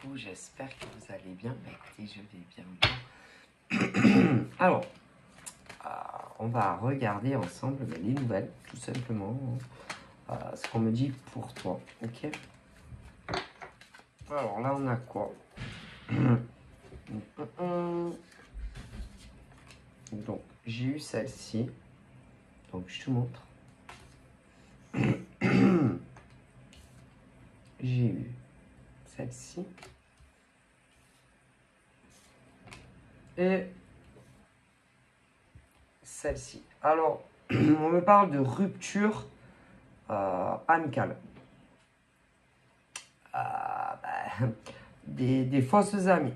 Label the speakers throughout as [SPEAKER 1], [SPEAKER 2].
[SPEAKER 1] coucou, j'espère que vous allez bien. Bah, écoutez, je vais bien. Alors, on va regarder ensemble les nouvelles, tout simplement. Ce qu'on me dit pour toi, ok? Alors là, on a quoi? Donc, j'ai eu celle-ci. Donc, je te montre. J'ai eu celle-ci. Et celle-ci. Alors, on me parle de rupture amicale. Des fausses amies.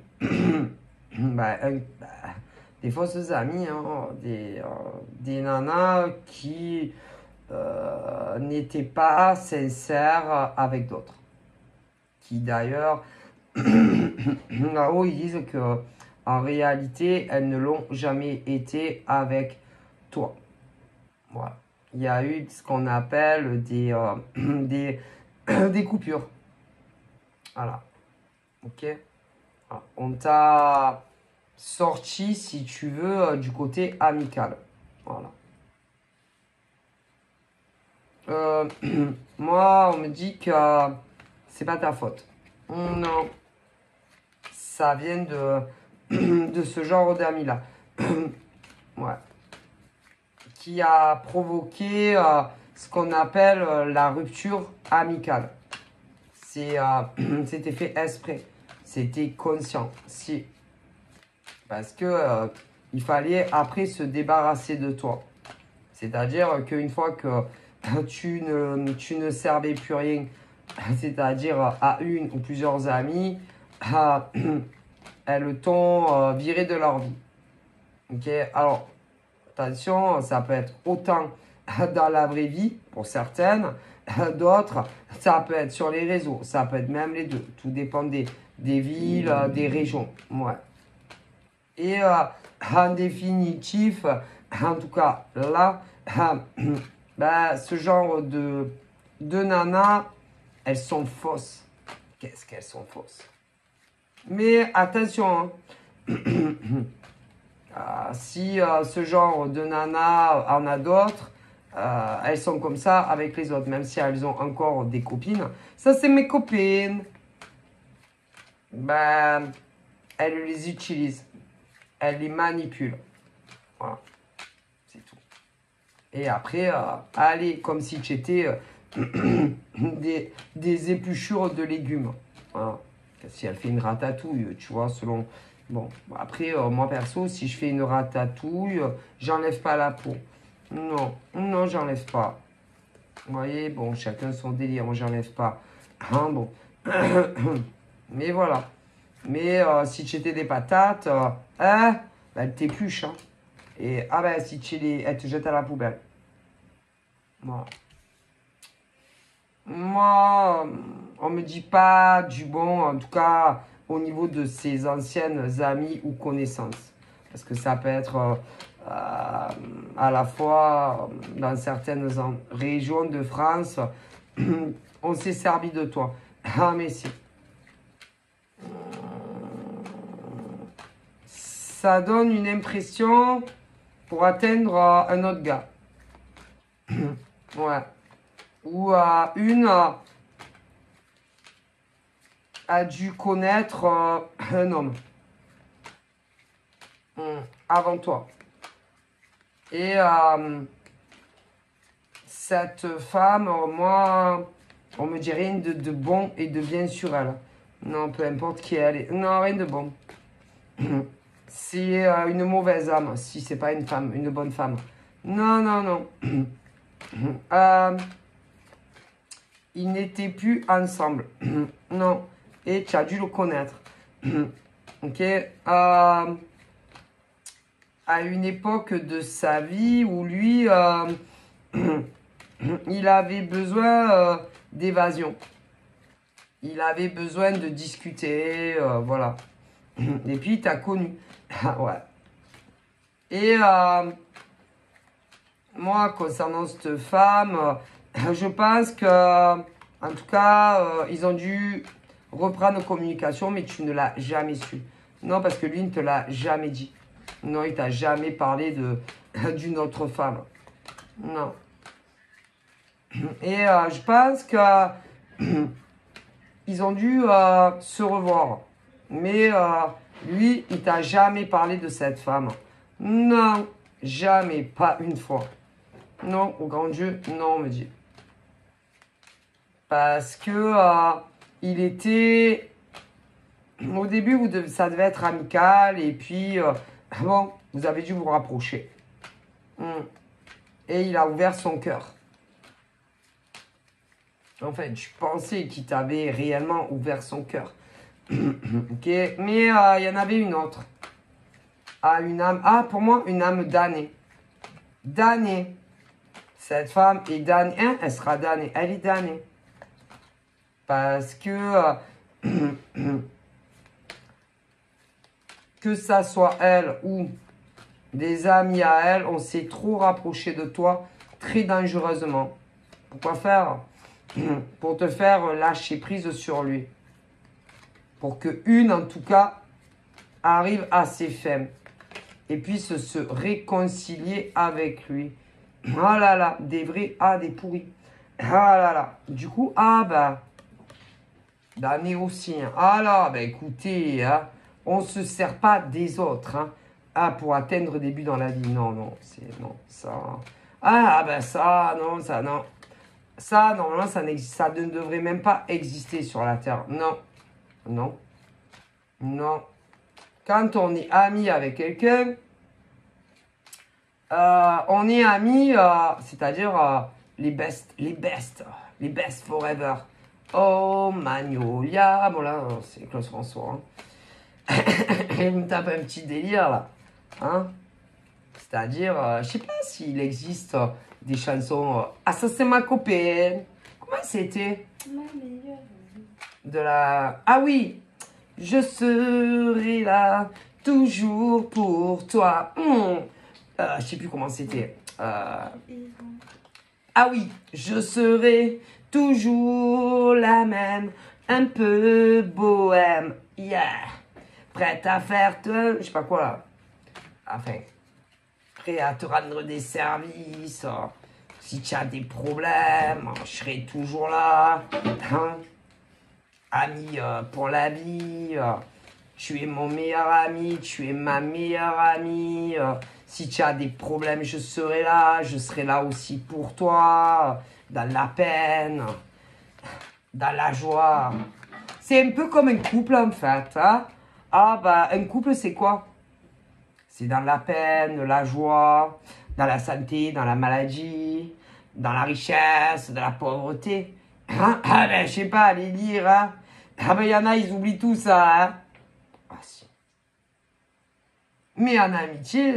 [SPEAKER 1] Des fausses amies, hein, des nanas qui n'étaient pas sincères avec d'autres. Qui d'ailleurs, là-haut, ils disent que en réalité, elles ne l'ont jamais été avec toi. Voilà. Il y a eu ce qu'on appelle des coupures. Voilà. Ok. Voilà. On t'a sorti, si tu veux, du côté amical. Voilà. Moi, on me dit que c'est pas ta faute. Non. Ça vient de ce genre d'amis-là. Ouais. Qui a provoqué ce qu'on appelle la rupture amicale. C'était fait exprès. C'était conscient. Si. Parce que il fallait après se débarrasser de toi. C'est-à-dire qu'une fois que tu ne servais plus rien, c'est-à-dire à une ou plusieurs amis, elles t'ont viré de leur vie. Ok? Alors, attention, ça peut être autant dans la vraie vie pour certaines, d'autres, ça peut être sur les réseaux, ça peut être même les deux. Tout dépend des villes, des régions. Ouais. Et en définitif, en tout cas là, ce genre de nanas, elles sont fausses. Qu'est-ce qu'elles sont fausses? Mais attention, si ce genre de nana en a d'autres, elles sont comme ça avec les autres, même si elles ont encore des copines. Ça, c'est mes copines. Ben, elles les utilisent. Elles les manipulent. Voilà. C'est tout. Et après, allez, comme si tu étais des épluchures de légumes. Voilà. Si elle fait une ratatouille, tu vois, selon... Bon, après, moi perso, si je fais une ratatouille, j'enlève pas la peau. Non, non, j'enlève pas. Vous voyez, bon, chacun son délire, moi j'enlève pas. Hein, bon. Mais voilà. Mais si tu étais des patates, hein, bah, elles t'épluchent. Hein. Et ah ben, si tu les... elles te jettent à la poubelle. Voilà. Moi, on me dit pas du bon, en tout cas au niveau de ses anciennes amies ou connaissances. Parce que ça peut être à la fois dans certaines régions de France, on s'est servi de toi. Ah mais si. Ça donne une impression pour atteindre un autre gars. Ouais. Ou une a dû connaître un homme avant toi. Et cette femme, moi, on me dit rien de bon et de bien sur elle. Non, peu importe qui elle est. Non, rien de bon. C'est une mauvaise âme, si c'est pas une femme, une bonne femme. Non, non, non. Ils n'étaient plus ensemble. Non. Et tu as dû le connaître. Ok. À une époque de sa vie où lui, il avait besoin d'évasion. Il avait besoin de discuter, voilà. Et puis, tu as connu. Ouais. Et moi, concernant cette femme, je pense que, en tout cas, ils ont dû reprendre communication, mais tu ne l'as jamais su. Non, parce que lui ne te l'a jamais dit. Non, il t'a jamais parlé d'une autre femme. Non. Et je pense que ils ont dû se revoir. Mais lui, il t'a jamais parlé de cette femme. Non, jamais, pas une fois. Non, au grand Dieu, non, on me dit. Parce que il était... Au début, ça devait être amical. Et puis, bon, vous avez dû vous rapprocher. Et il a ouvert son cœur. En fait, je pensais qu'il t'avait réellement ouvert son cœur. Ok, mais il y en avait une autre. Une âme. Pour moi, une âme damnée. Damnée. Cette femme est damnée. Elle sera damnée. Elle est damnée. Parce que que ça soit elle ou des amis à elle, on s'est trop rapproché de toi très dangereusement. Pourquoi faire? Pour te faire lâcher prise sur lui. Pour que une, en tout cas, arrive à ses fins. Et puisse se réconcilier avec lui. Oh là là, des vrais des pourris. Ah là là. Du coup, damné aussi. Hein. Ah là, écoutez, hein, on ne se sert pas des autres. Hein, pour atteindre des buts dans la vie. Non, non, non, ça. Ça, non, ça, non. Ça, normalement, ça ne devrait même pas exister sur la Terre. Non, non, non. Quand on est ami avec quelqu'un, on est amis, c'est-à-dire les best forever. Oh, Magnolia. Bon, là, c'est Claude François. Hein. Il me tape un petit délire, là. Hein? C'est-à-dire, je sais pas s'il existe des chansons. Ça, c'est ma copine. Comment c'était?
[SPEAKER 2] Ma meilleure.
[SPEAKER 1] De la... Ah oui! Je serai là, toujours pour toi. Je sais plus comment c'était. Ah oui, je serai toujours la même, un peu bohème. Yeah! Prête à faire je sais pas quoi là. Enfin, prêt à te rendre des services. Si tu as des problèmes, je serai toujours là. Hein? Ami pour la vie. Tu es mon meilleur ami, tu es ma meilleure amie. Si tu as des problèmes, je serai là aussi pour toi. Dans la peine, dans la joie. C'est un peu comme un couple en fait. Hein? Un couple c'est quoi? C'est dans la peine, la joie, dans la santé, dans la maladie, dans la richesse, dans la pauvreté. Hein? Je sais pas, les lire. Hein? Il y en a, ils oublient tout ça. Hein? Si. Mais en amitié,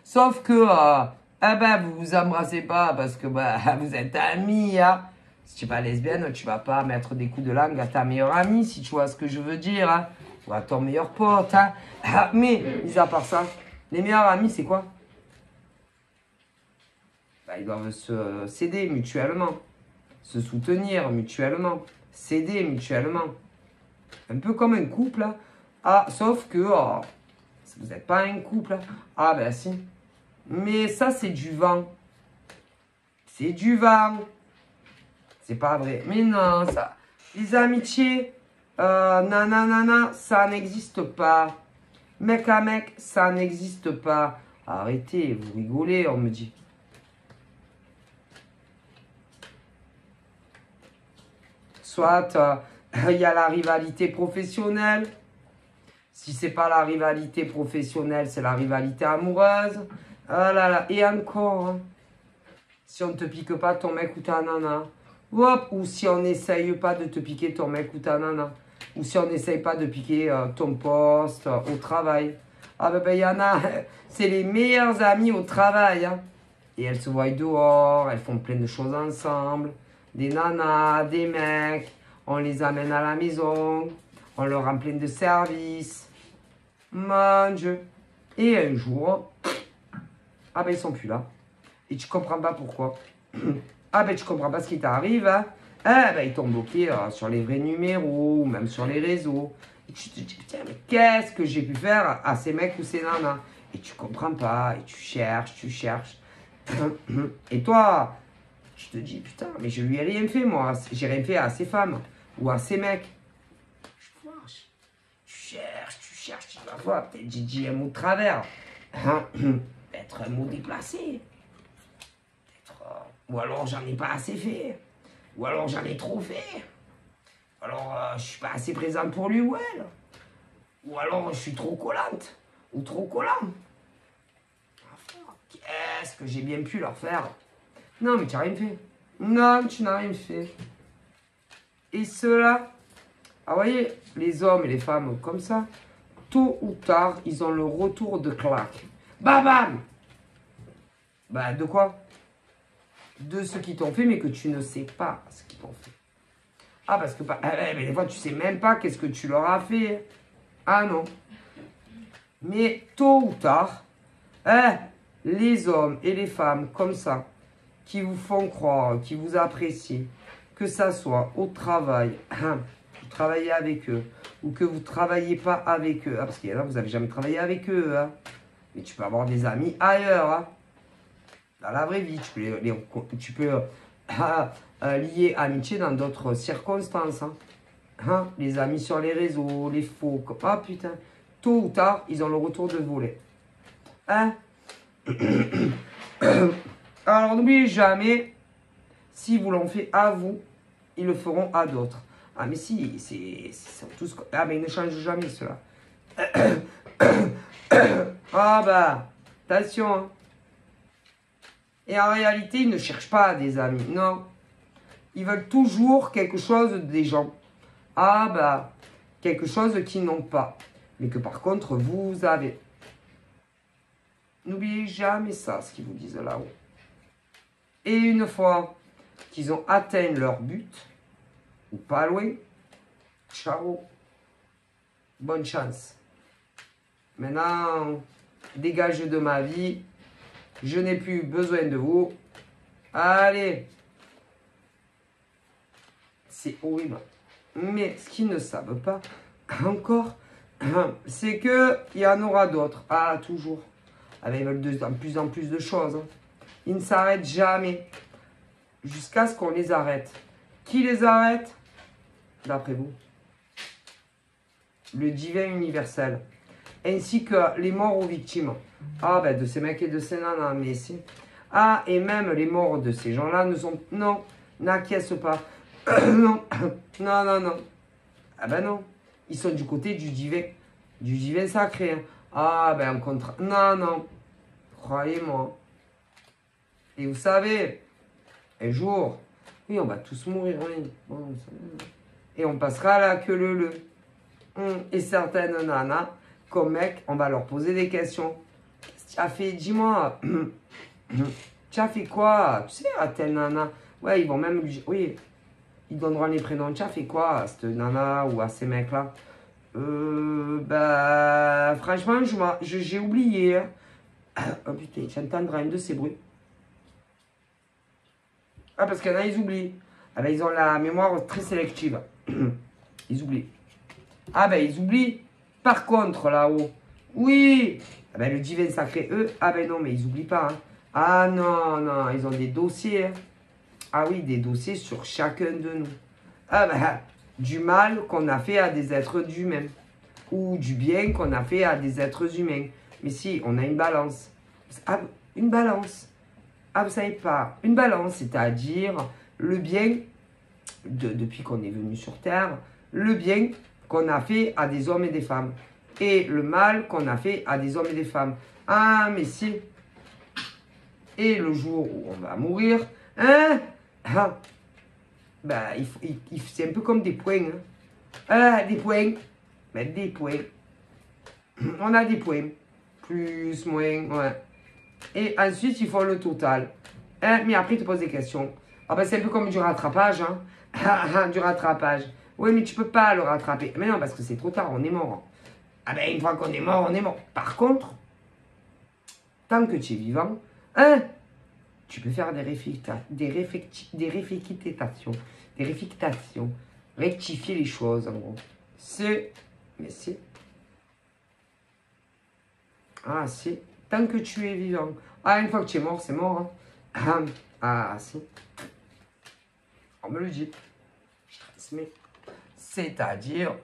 [SPEAKER 1] sauf que vous vous embrassez pas parce que vous êtes amis. Hein? Si tu n'es pas lesbienne, tu vas pas mettre des coups de langue à ta meilleure amie, si tu vois ce que je veux dire. Hein? Ou à ton meilleur pote. Hein? Mais, mis à part ça, les meilleurs amis, c'est quoi? Ils doivent se s'aider mutuellement, se soutenir mutuellement, s'aider mutuellement. Un peu comme un couple. Sauf que vous n'êtes pas un couple. Si. Mais ça, c'est du vent. C'est du vent. C'est pas vrai. Mais non, ça. Les amitiés, nanana, ça n'existe pas. Mec à mec, ça n'existe pas. Arrêtez, vous rigolez, on me dit. Soit il y a la rivalité professionnelle. Si c'est pas la rivalité professionnelle, c'est la rivalité amoureuse. Ah là là. Et encore, hein, si on ne te pique pas ton mec ou ta nana. Ou si on n'essaye pas de te piquer ton mec ou ta nana. Ou si on n'essaye pas de piquer ton poste au travail. Il y en a, c'est les meilleurs amis au travail. Hein. Et elles se voient dehors, elles font plein de choses ensemble. Des nanas, des mecs. On les amène à la maison. On leur rend plein de services. Mon Dieu. Et un jour, ils sont plus là. Et tu comprends pas pourquoi. Tu comprends pas ce qui t'arrive. Hein. ben, ils t'ont bloqué sur les vrais numéros ou même sur les réseaux. Et tu te dis, putain, mais qu'est-ce que j'ai pu faire à ces mecs ou ces nanas? Et tu comprends pas, et tu cherches, tu cherches. Et toi, tu te dis, putain, mais je lui ai rien fait, moi. J'ai rien fait à ces femmes ou à ces mecs. Tu cherches, tu vas voir, peut-être j'ai dit un mot de travers. Peut-être un mot déplacé. Ou alors j'en ai pas assez fait. Ou alors j'en ai trop fait. Ou alors je suis pas assez présente pour lui ou elle. Ou alors je suis trop collante. Ou trop collant. Enfin, qu'est-ce que j'ai bien pu leur faire? Non, mais tu n'as rien fait. Non, tu n'as rien fait. Et ceux-là, ah, vous voyez, les hommes et les femmes comme ça, tôt ou tard, ils ont le retour de claque. Bam, bam! Bah, de quoi? De ce qu'ils t'ont fait, mais que tu ne sais pas ce qu'ils t'ont fait. Ah, parce que mais des fois, tu sais même pas qu'est-ce que tu leur as fait. Ah non. Mais tôt ou tard, les hommes et les femmes comme ça, qui vous font croire, qui vous apprécient, que ça soit au travail, vous travaillez avec eux, ou que vous ne travaillez pas avec eux. Ah, parce qu'il y en a, vous n'avez jamais travaillé avec eux. Hein. Mais tu peux avoir des amis ailleurs. Hein. Dans la vraie vie, tu peux lier amitié dans d'autres circonstances. Hein. Hein. Les amis sur les réseaux, les faux. Ah putain, tôt ou tard, ils ont le retour de voler. Hein. Alors n'oubliez jamais, si vous l'ont fait à vous, ils le feront à d'autres. Ah mais si, ils sont tous... Ah mais ils ne changent jamais cela. Ah bah, attention. Hein. Et en réalité, ils ne cherchent pas des amis, non. Ils veulent toujours quelque chose des gens. Ah bah, quelque chose qu'ils n'ont pas. Mais que par contre, vous avez. N'oubliez jamais ça, ce qu'ils vous disent là-haut. Et une fois qu'ils ont atteint leur but, ou pas loin, ciao, bonne chance. Maintenant, dégagez de ma vie, je n'ai plus besoin de vous. Allez, c'est horrible. Mais ce qu'ils ne savent pas encore, c'est qu'il y en aura d'autres. Ah, toujours. Ils veulent de plus en plus de choses. Ils ne s'arrêtent jamais. Jusqu'à ce qu'on les arrête. Qui les arrête? D'après vous? Le divin universel. Ainsi que les morts aux victimes. Ah, ben de ces mecs et de ces nanas. Mais c'est... Ah, et même les morts de ces gens-là ne sont... Non, n'acquiescent pas. Non, non, non, non. Ah ben non. Ils sont du côté du divin. Du divin sacré. Hein. Ah, ben en contre... Non, non. Croyez-moi. Et vous savez, un jour, oui, on va tous mourir, oui. Bon, et on passera à la queue leu. Et certaines nanas, comme mec, on va leur poser des questions. Qu'est-ce que tu as fait? Dis-moi. Tu as fait quoi? Tu sais, à telle nana. Ouais, ils vont même lui... Oui, ils donneront les prénoms. Tu as fait quoi à cette nana ou à ces mecs-là? Bah, franchement, j'ai oublié. Hein. Oh putain, j'entendrai un de ces bruits. Ah, parce qu'il y en a, ils oublient. Ah ben, ils ont la mémoire très sélective. Ils oublient. Ah ben, ils oublient. Par contre, là-haut, oui. Ah ben, le divin sacré, eux, ah ben non, mais ils oublient pas. Hein. Ah non, non, ils ont des dossiers. Hein. Ah oui, des dossiers sur chacun de nous. Ah ben, du mal qu'on a fait à des êtres humains. Ou du bien qu'on a fait à des êtres humains. Mais si, on a une balance. Ah, une balance. Ah, vous savez pas. Une balance, c'est-à-dire le bien, depuis qu'on est venu sur Terre, le bien qu'on a fait à des hommes et des femmes. Et le mal qu'on a fait à des hommes et des femmes. Ah, mais si. Et le jour où on va mourir, hein, ah, ben, c'est un peu comme des points. Hein. Ah, des points. Ben, des points. On a des points. Plus, moins, ouais. Et ensuite, ils font le total. Hein, mais après, ils te posent des questions. Ah ben, c'est un peu comme du rattrapage. Hein. Du rattrapage. Oui, mais tu peux pas le rattraper. Mais non, parce que c'est trop tard, on est mort. Ah ben, une fois qu'on est mort, on est mort. Par contre, tant que tu es vivant, hein, tu peux faire des réféquitations. vérification, rectifier les choses en gros. C'est, mais c'est, ah c'est, tant que tu es vivant. Ah, une fois que tu es mort, c'est mort. Hein. Ah, si. On me le dit. Je transmets. C'est-à-dire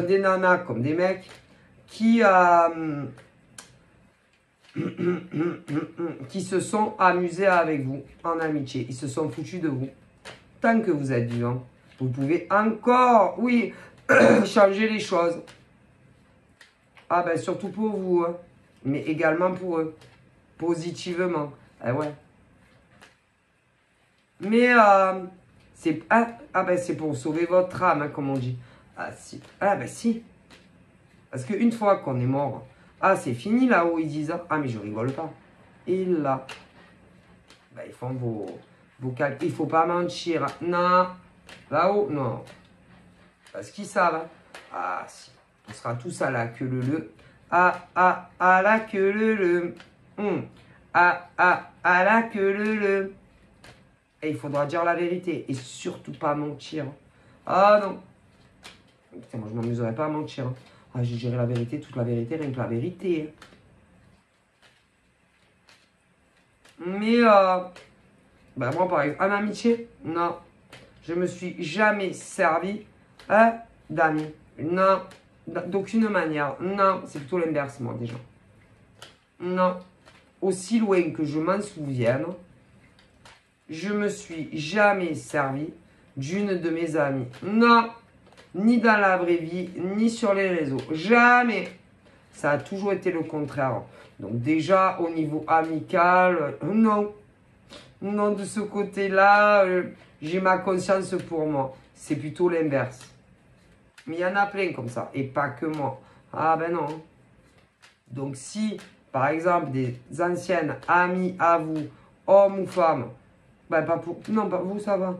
[SPEAKER 1] des nanas comme des mecs qui se sont amusés avec vous en amitié. Ils se sont foutus de vous. Tant que vous êtes vivant, vous pouvez encore, oui, changer les choses. Ah ben surtout pour vous, hein, mais également pour eux. Positivement. Eh ouais. Mais c'est ben c'est pour sauver votre âme, hein, comme on dit. Ah si. Ah ben si. Parce qu'une fois qu'on est mort, ah c'est fini là-haut, ils disent. Ah mais je rigole pas. Et là, ben, ils font vos calculs. Il faut pas mentir. Non. Là-haut, non. Parce qu'ils savent. Hein. Ah si. On sera tous à la queue le. À la queue le. À la queue le. Et il faudra dire la vérité. Et surtout pas mentir. Ah non. Putain, moi je m'amuserais pas à mentir. Hein. Ah, je dirais la vérité, toute la vérité, rien que la vérité. Mais, ben moi par exemple, en amitié, non. Je me suis jamais servi d'amis. Non. D'aucune manière. Non. C'est plutôt l'inverse, moi, déjà. Non. Aussi loin que je m'en souvienne, je me suis jamais servi d'une de mes amies. Non. Ni dans la vraie vie, ni sur les réseaux. Jamais. Ça a toujours été le contraire. Donc déjà, au niveau amical, non. Non, de ce côté-là, j'ai ma conscience pour moi. C'est plutôt l'inverse. Mais il y en a plein comme ça. Et pas que moi. Ah ben non. Donc si, par exemple, des anciennes amies à vous, hommes ou femmes, ben pas pour, non, pas vous, ça va.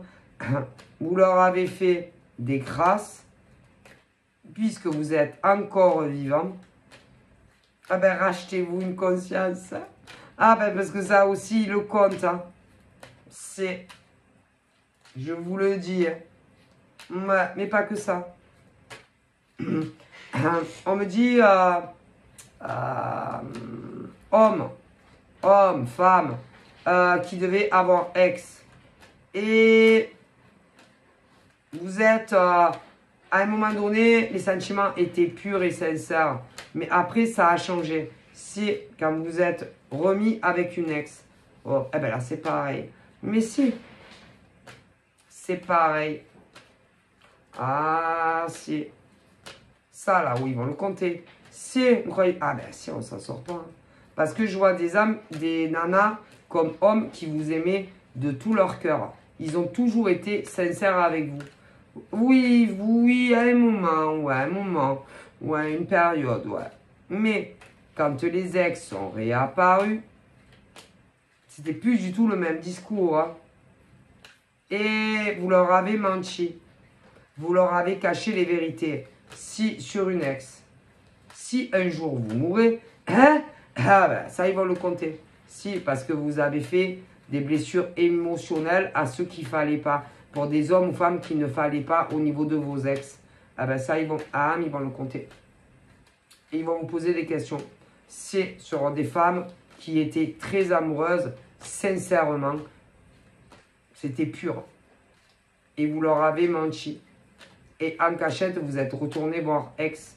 [SPEAKER 1] Vous leur avez fait des grâces, puisque vous êtes encore vivant, ah ben rachetez-vous une conscience. Ah ben parce que ça aussi, le compte, hein. C'est, je vous le dis, hein. Mais pas que ça. On me dit, homme, femme, qui devait avoir ex. Et vous êtes, à un moment donné, les sentiments étaient purs et sincères. Mais après, ça a changé. Si, quand vous êtes remis avec une ex, oh, eh ben là, c'est pareil. Mais si, c'est pareil. Ah, si. Ça, là, où ils vont le compter. Si, vous croyez, ah ben si, on s'en sort pas. Hein. Parce que je vois des nanas comme hommes qui vous aimaient de tout leur cœur. Ils ont toujours été sincères avec vous. Oui, à un moment, ouais, une période, ouais. Mais, quand les ex sont réapparus, c'était plus du tout le même discours, hein. Et vous leur avez menti. Vous leur avez caché les vérités. Si, sur une ex, si un jour vous mourrez, hein, ah ben, ça, ils vont le compter. Si, parce que vous avez fait des blessures émotionnelles à ceux qu'il ne fallait pas. Pour des hommes ou femmes qu'il ne fallait pas au niveau de vos ex. Ah ben ça, ils vont le compter. Et ils vont vous poser des questions. C'est sur des femmes qui étaient très amoureuses, sincèrement. C'était pur. Et vous leur avez menti. Et en cachette, vous êtes retourné voir ex.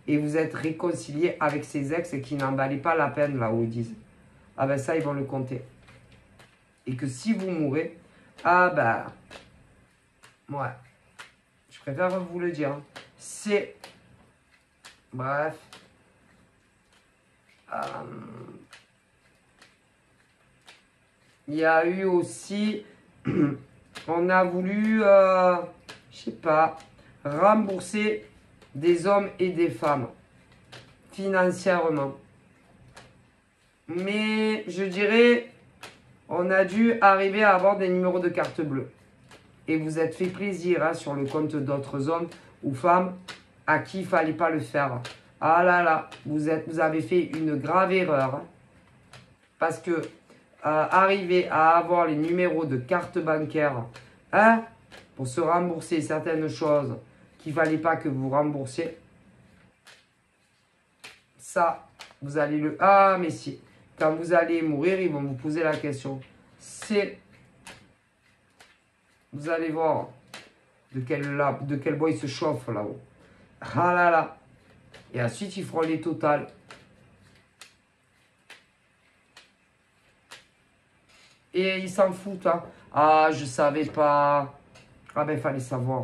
[SPEAKER 1] Et vous êtes réconcilié avec ces ex qui n'en valaient pas la peine, là où ils disent. Ah ben ça, ils vont le compter. Et que si vous mourrez, ah ben... Ouais, je préfère vous le dire. C'est... Bref. Il y a eu aussi... on a voulu, je sais pas, rembourser des hommes et des femmes financièrement. Mais je dirais, on a dû arriver à avoir des numéros de carte bleue. Et vous êtes fait plaisir hein, sur le compte d'autres hommes ou femmes à qui il ne fallait pas le faire. Ah là là, vous avez fait une grave erreur. Hein, parce que arriver à avoir les numéros de carte bancaire Hein? Pour se rembourser certaines choses qu'il ne fallait pas que vous remboursiez. Ça, vous allez le... Ah, mais si. Quand vous allez mourir, ils vont vous poser la question. C'est... Vous allez voir de quel bois ils se chauffent là-haut. Ah là là. Et ensuite, ils feront les totales. Et ils s'en foutent. Hein. Ah, je savais pas. Ah ben, il fallait savoir.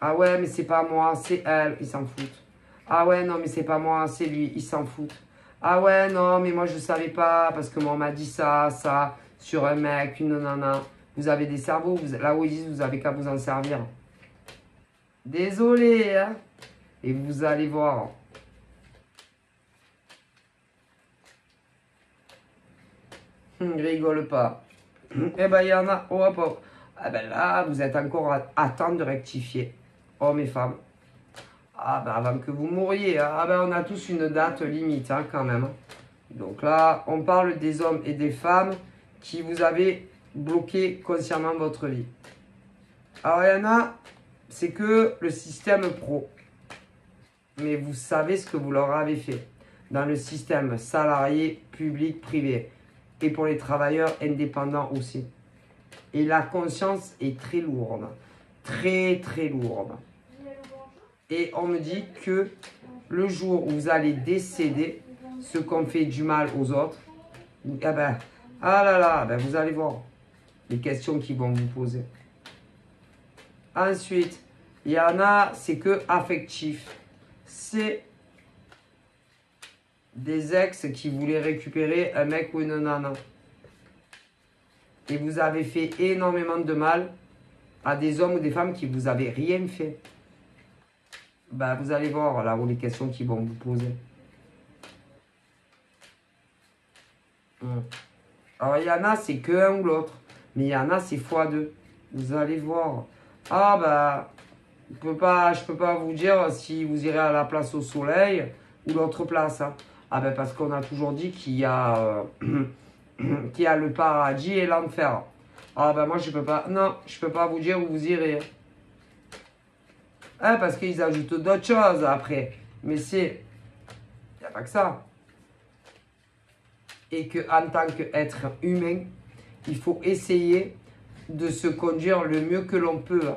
[SPEAKER 1] Ah ouais, mais c'est pas moi, c'est elle. Ils s'en foutent. Ah ouais, non, mais c'est pas moi, c'est lui. Ils s'en foutent. Ah ouais, non, mais moi, je savais pas parce que moi, on m'a dit ça, sur un mec, une nana. Vous avez des cerveaux, là où ils disent, vous avez qu'à vous en servir. Désolé, hein. Et vous allez voir. Rigole pas. Eh ben, il y en a. Oh, hop, hop. Ah ben là, vous êtes encore à temps de rectifier. Hommes et femmes. Ah ben, avant que vous mouriez. Ah ben, on a tous une date limite, hein, quand même. Donc là, on parle des hommes et des femmes qui vous avez bloqué consciemment votre vie. Alors, il y en a, c'est que le système pro. Mais vous savez ce que vous leur avez fait. Dans le système salarié, public, privé. Et pour les travailleurs indépendants aussi. Et la conscience est très lourde. Très, très lourde. Et on me dit que le jour où vous allez décéder, ceux qui ont fait du mal aux autres, eh ben, ah là là, ben vous allez voir les questions qu'ils vont vous poser. Ensuite, il y en a, c'est que affectif. C'est des ex qui voulaient récupérer un mec ou une nana. Et vous avez fait énormément de mal à des hommes ou des femmes qui vous avaient rien fait. Ben, vous allez voir là où les questions qu'ils vont vous poser. Alors, il y en a, c'est que un ou l'autre. Mais il y en a, c'est x2. Vous allez voir. Ah, bah, je peux pas vous dire si vous irez à la place au soleil ou l'autre place. Hein. Ah, ben, parce qu'on a toujours dit qu'il y a, qu'il y a le paradis et l'enfer. Ah, ben, moi, je peux pas. Non, je peux pas vous dire où vous irez. Hein, parce qu'ils ajoutent d'autres choses après. Mais c'est... Il n'y a pas que ça. Et qu'en tant qu'être humain, il faut essayer de se conduire le mieux que l'on peut.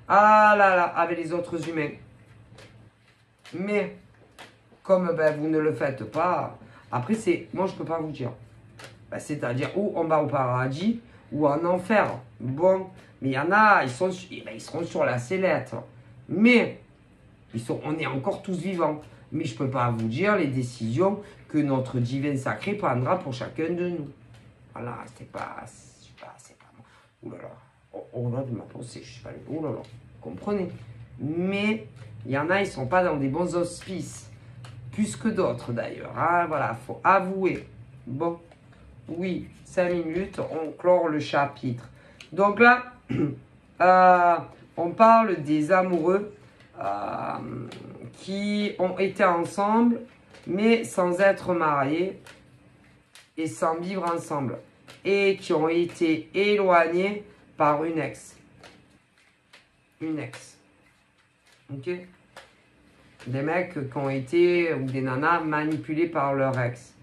[SPEAKER 1] Ah là là, avec les autres humains. Mais, comme ben, vous ne le faites pas, après, c'est... Moi, je ne peux pas vous dire. Ben, c'est-à-dire, ou on va au paradis, ou en enfer. Bon, mais il y en a, ils seront sur la sellette. Mais, on est encore tous vivants. Mais je ne peux pas vous dire les décisions que notre divin sacré prendra pour chacun de nous. Voilà, c'est pas moi. Ouh là là. Oh là de ma pensée, je suis pas... Oh là là. Comprenez. Mais, il y en a, ils ne sont pas dans des bons auspices. Plus que d'autres d'ailleurs. Hein, voilà, il faut avouer. Bon, oui, 5 minutes, on clore le chapitre. Donc là, on parle des amoureux qui ont été ensemble, mais sans être mariés et sans vivre ensemble. Et qui ont été éloignés par une ex. Une ex. Ok? Des mecs qui ont été, ou des nanas, manipulés par leur ex.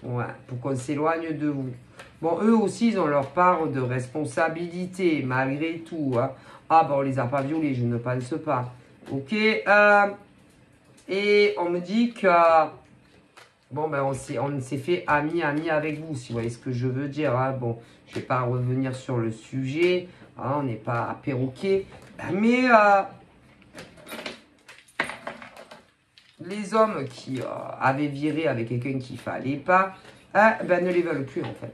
[SPEAKER 1] Ouais, pour qu'on s'éloigne de vous. Bon, eux aussi, ils ont leur part de responsabilité, malgré tout. Hein. Ah, bon, on les a pas violés, je ne pense pas. Ok. Et on me dit que... Bon, ben, on s'est fait ami avec vous, si vous voyez ce que je veux dire. Hein. Bon, je ne vais pas revenir sur le sujet. Hein, on n'est pas perroquet. Mais... les hommes qui avaient viré avec quelqu'un qu'il ne fallait pas, ben, ne les veulent plus en fait.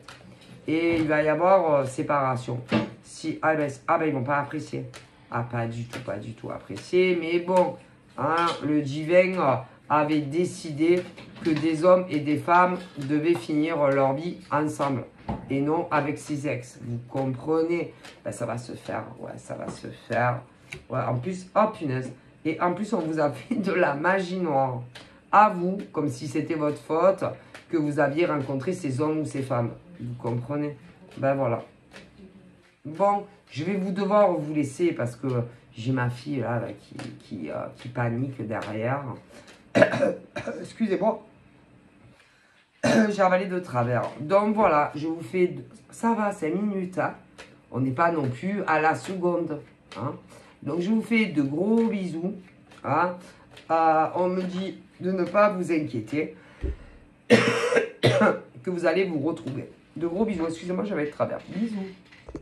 [SPEAKER 1] Et il va y avoir séparation. Si, ben, ils ne vont pas apprécier. Ah, pas du tout apprécier. Mais bon, hein, le divin avait décidé que des hommes et des femmes devaient finir leur vie ensemble. Et non avec ses ex. Vous comprenez? Ben, ça va se faire. Ouais, ça va se faire. Ouais, en plus, oh punaise. Et en plus, on vous a fait de la magie noire. À vous, comme si c'était votre faute, que vous aviez rencontré ces hommes ou ces femmes. Vous comprenez? Ben voilà. Bon, je vais devoir vous laisser parce que j'ai ma fille là, qui panique derrière. Excusez-moi. J'ai avalé de travers. Donc voilà, je vous fais... Ça va, 5 minutes. Hein. On n'est pas non plus à la seconde. Hein. Donc je vous fais de gros bisous. Hein. On me dit de ne pas vous inquiéter. Que vous allez vous retrouver. De gros bisous. Excusez-moi, j'avais de travers. Bisous.